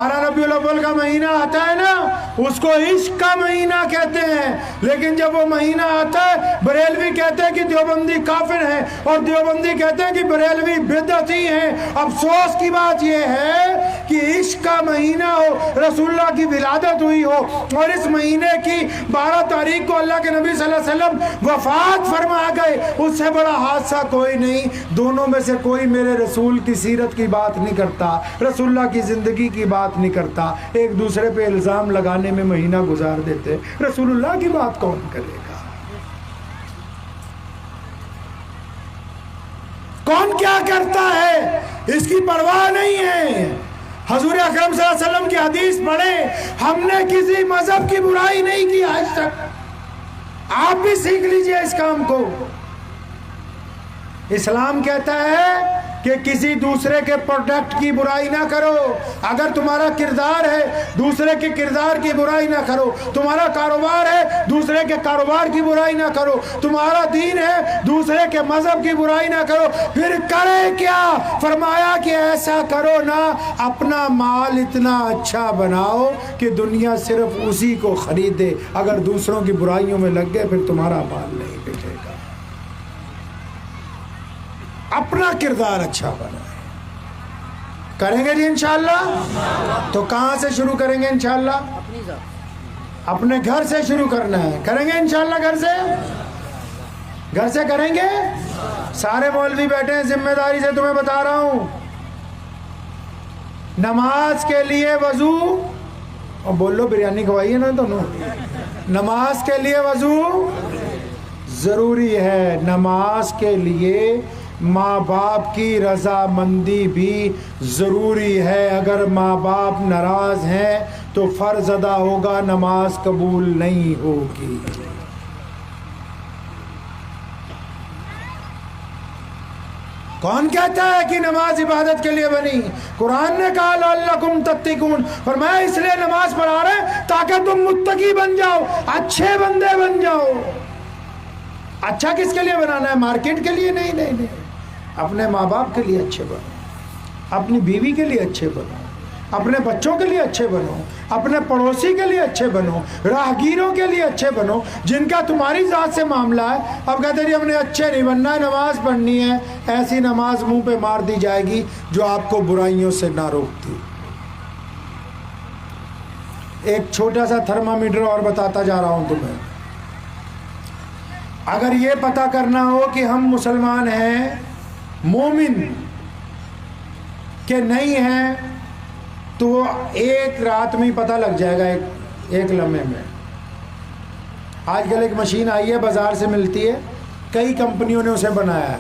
रबीउल अव्वल का महीना आता है ना, उसको इश्क का महीना कहते हैं। लेकिन जब वो महीना आता है, बरेलवी कहते हैं कि देवबंदी काफिर हैं और देवबंदी कहते हैं कि बरेलवी बिदअती हैं। अफसोस की बात ये है कि इश्क का महीना हो, रसूलुल्लाह की विलादत हुई हो और इस महीने की 12 तारीख को अल्लाह के नबी सल्लल्लाहु अलैहि वसल्लम वफात फरमा गए, उससे बड़ा हादसा कोई नहीं। दोनों में से कोई मेरे रसूल की सीरत की बात नहीं करता, रसूलुल्लाह की जिंदगी की बात नहीं करता, एक दूसरे पे इल्जाम लगाने में महीना गुजार देते। रसूलुल्लाह की बात कौन करेगा? कौन क्या करता है इसकी परवाह नहीं है। हजूर अकरम सल्लल्लाहु अलैहि वसल्लम की हदीस पढ़े, हमने किसी मजहब की बुराई नहीं की आज तक। आप भी सीख लीजिए इस काम को। इस्लाम कहता है कि किसी दूसरे के प्रोडक्ट की बुराई ना करो। अगर तुम्हारा किरदार है, दूसरे के किरदार की बुराई ना करो। तुम्हारा कारोबार है, दूसरे के कारोबार की बुराई ना करो। तुम्हारा दीन है, दूसरे के मजहब की बुराई ना करो। फिर करे क्या? फरमाया कि ऐसा करो ना, अपना माल इतना अच्छा बनाओ कि दुनिया सिर्फ उसी को खरीदे। अगर दूसरों की बुराइयों में लग गए फिर तुम्हारा माल नहीं बिकेगा। अपना किरदार अच्छा बनाए। करेंगे जी इंशाअल्लाह। तो कहाँ से शुरू करेंगे इंशाअल्लाह? अपने घर से शुरू करना है। करेंगे इंशाअल्लाह घर से करेंगे। सारे मौलवी बैठे हैं, जिम्मेदारी से तुम्हें बता रहा हूं। नमाज के लिए वजू, और बोलो बिरयानी खवाइए ना दोनों। नमाज के लिए वजू जरूरी है। नमाज के लिए माँ बाप की रजामंदी भी ज़रूरी है। अगर माँ बाप नाराज़ हैं तो फ़र्ज़ अदा होगा, नमाज कबूल नहीं होगी। कौन कहता है कि नमाज इबादत के लिए बनी? कुरान ने कहा लअल्लकुम तत्तकून, फरमाया इसलिए नमाज पढ़ा रहे ताकि तुम मुत्तकी बन जाओ, अच्छे बंदे बन जाओ। अच्छा किसके लिए बनाना है? मार्केट के लिए नहीं, नहीं, नहीं। अपने माँ बाप के लिए अच्छे बनो, अपनी बीवी के लिए अच्छे बनो, अपने बच्चों के लिए अच्छे बनो, अपने पड़ोसी के लिए अच्छे बनो, राहगीरों के लिए अच्छे बनो, जिनका तुम्हारी ज़ात से मामला है। अब कहते हैं हमने अच्छे नहीं बनना है, नमाज पढ़नी है। ऐसी नमाज मुंह पे मार दी जाएगी जो आपको बुराइयों से ना रोकती। एक छोटा सा थर्मामीटर और बताता जा रहा हूँ तुम्हें। अगर ये पता करना हो कि हम मुसलमान हैं, मोमिन के नहीं हैं, तो एक रात में ही पता लग जाएगा, एक लम्हे में। आजकल एक मशीन आई है, बाजार से मिलती है, कई कंपनियों ने उसे बनाया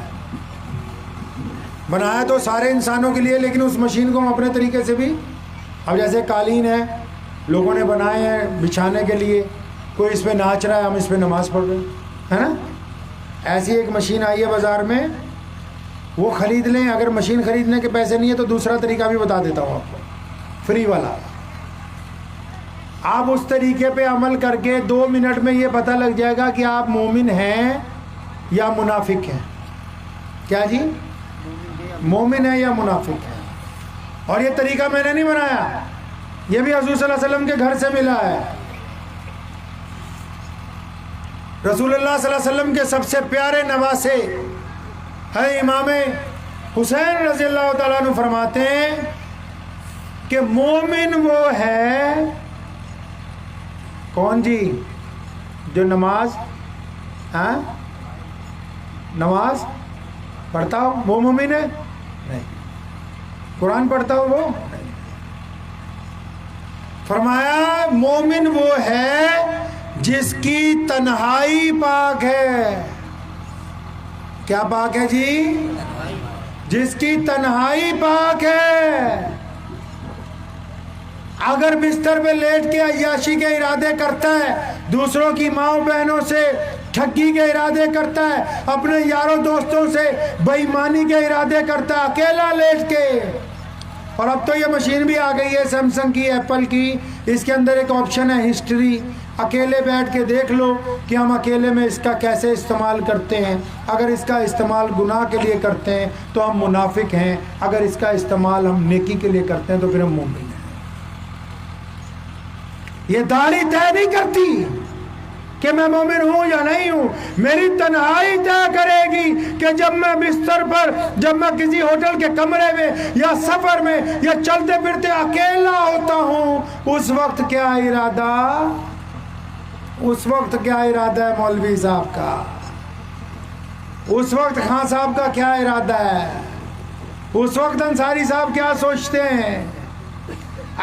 तो सारे इंसानों के लिए, लेकिन उस मशीन को हम अपने तरीके से भी, अब जैसे कालीन है, लोगों ने बनाए हैं बिछाने के लिए, कोई इस पे नाच रहा है, हम इस पे नमाज पढ़ रहे हैं, है ना। ऐसी एक मशीन आई है बाज़ार में, वो ख़रीद लें। अगर मशीन ख़रीदने के पैसे नहीं है तो दूसरा तरीका भी बता देता हूँ आपको, फ्री वाला। आप उस तरीके पे अमल करके 2 मिनट में ये पता लग जाएगा कि आप मोमिन हैं या मुनाफिक हैं। क्या जी? मोमिन है या मुनाफिक है। और ये तरीका मैंने नहीं बनाया, ये भी हज़ूर सल्लल्लाहु अलैहि वसल्लम के घर से मिला है। रसूलुल्लाह सल्लल्लाहु अलैहि वसल्लम के सबसे प्यारे नवासे है इमाम हुसैन रज़ियल्लाहु ताला अन्हु फरमाते हैं कि मोमिन वो है, कौन जी? जो नमाज पढ़ता हो, वो मोमिन है? नहीं। कुरान पढ़ता हो वो? नहीं। फरमाया मोमिन वो है जिसकी तन्हाई पाक है। क्या पाक है जी? जिसकी तन्हाई पाक है। अगर बिस्तर पे लेट के अय्याशी के इरादे करता है, दूसरों की माओ बहनों से ठगी के इरादे करता है, अपने यारों दोस्तों से बेईमानी के इरादे करता है अकेला लेट के। और अब तो ये मशीन भी आ गई है सैमसंग की, एप्पल की, इसके अंदर एक ऑप्शन है हिस्ट्री। अकेले बैठ के देख लो कि हम अकेले में इसका कैसे इस्तेमाल करते हैं। अगर इसका इस्तेमाल गुनाह के लिए करते हैं तो हम मुनाफिक हैं, अगर इसका इस्तेमाल हम नेकी के लिए करते हैं तो फिर हम मोमिन हैं। یہ داڑھی طے نہیں کرتی کہ میں مومن ہوں یا نہیں ہوں. میری تنہائی طے کرے گی کہ جب میں بستر پر، جب میں کسی ہوٹل کے کمرے میں یا سفر میں یا چلتے پھرتے اکیلا ہوتا ہوں، اس وقت کیا ارادہ، اس وقت کیا ارادہ ہے مولوی صاحب کا، اس وقت خان صاحب کا کیا ارادہ ہے، اس وقت انصاری صاحب کیا سوچتے ہیں.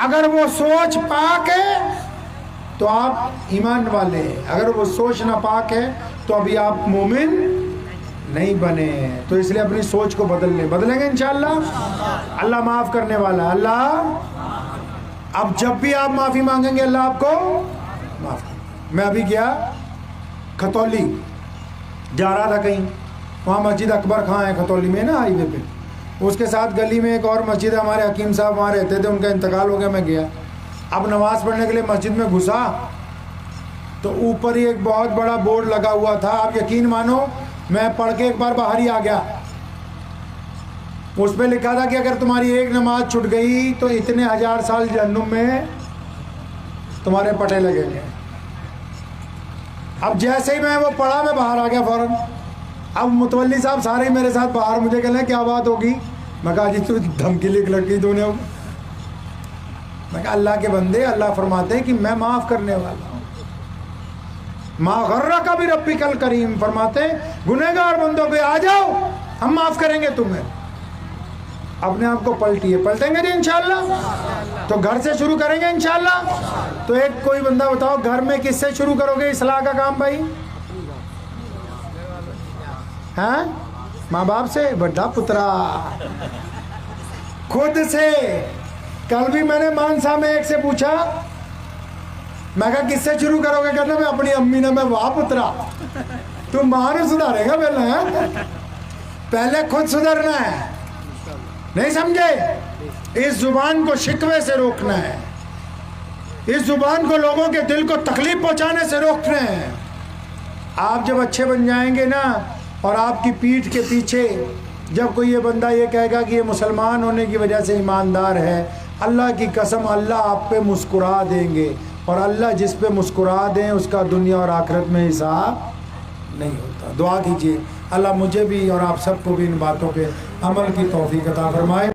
اگر وہ سوچ پاک ہے تو آپ ایمان والے ہیں، اگر وہ سوچ نہ پاک ہے تو ابھی آپ مومن نہیں بنے. تو اس لیے اپنی سوچ کو بدل لیں. بدلیں گے انشاءاللہ. اللہ معاف کرنے والا. اللہ اب جب بھی آپ معافی مانگیں گے اللہ آپ کو معاف کرے. میں ابھی گیا کھتولی، جا رہا تھا کہیں، وہاں مسجد اکبر خان ہے کھتولی میں نا، ہائی وے پہ. اس کے ساتھ گلی میں ایک اور مسجد ہے، ہمارے حکیم صاحب وہاں رہتے تھے، ان کا انتقال ہو گیا. میں گیا، اب نماز پڑھنے کے لیے مسجد میں گھسا تو اوپر ہی ایک بہت بڑا بورڈ لگا ہوا تھا. آپ یقین مانو میں پڑھ کے ایک بار باہر ہی آ گیا. اس پہ لکھا تھا کہ اگر تمہاری ایک نماز چھٹ گئی تو اتنے 1000 سال جہنم میں تمہارے پٹے لگیں گے. اب جیسے ہی میں وہ پڑھا میں باہر آ گیا فوراً. اب متولی صاحب سارے ہی میرے ساتھ باہر، مجھے کہہ لیں کیا بات ہوگی. میں کہا جی تو دھمکی لکھ لگی تو نے. میں کہا اللہ کے بندے، اللہ فرماتے ہیں کہ میں معاف کرنے والا ہوں. ما غرک بھی ربک الکریم، فرماتے ہیں گنہگار بندوں کو آ جاؤ ہم معاف کریں گے تمہیں. اپنے آپ کو پلٹیے. پلٹیں گے جی انشاءاللہ. تو گھر سے شروع کریں گے انشاءاللہ. تو ایک کوئی بندہ بتاؤ گھر میں کس سے شروع کرو گے اصلاح کا کام بھائی؟ ہاں ماں باپ سے، بڑا پترا خود سے. کل بھی میں نے مانسا میں ایک سے پوچھا، میں کہا کس سے شروع کرو گے؟ کہنا میں اپنی امی نے. میں واہ پترا تو ماں نے سدھارے گا پہلے خود سدھرنا ہے. نہیں سمجھے؟ اس زبان کو شکوے سے روکنا ہے، اس زبان کو لوگوں کے دل کو تکلیف پہنچانے سے روکنا ہے. آپ جب اچھے بن جائیں گے نا، اور آپ کی پیٹھ کے پیچھے جب کوئی یہ بندہ یہ کہے گا کہ یہ مسلمان ہونے کی وجہ سے ایماندار ہے، اللہ کی قسم اللہ آپ پہ مسکرا دیں گے. اور اللہ جس پہ مسکرا دیں اس کا دنیا اور آخرت میں حساب نہیں ہوتا. دعا کیجیے اللہ مجھے بھی اور آپ سب کو بھی ان باتوں پہ عمل کی توفیق عطا فرمائے.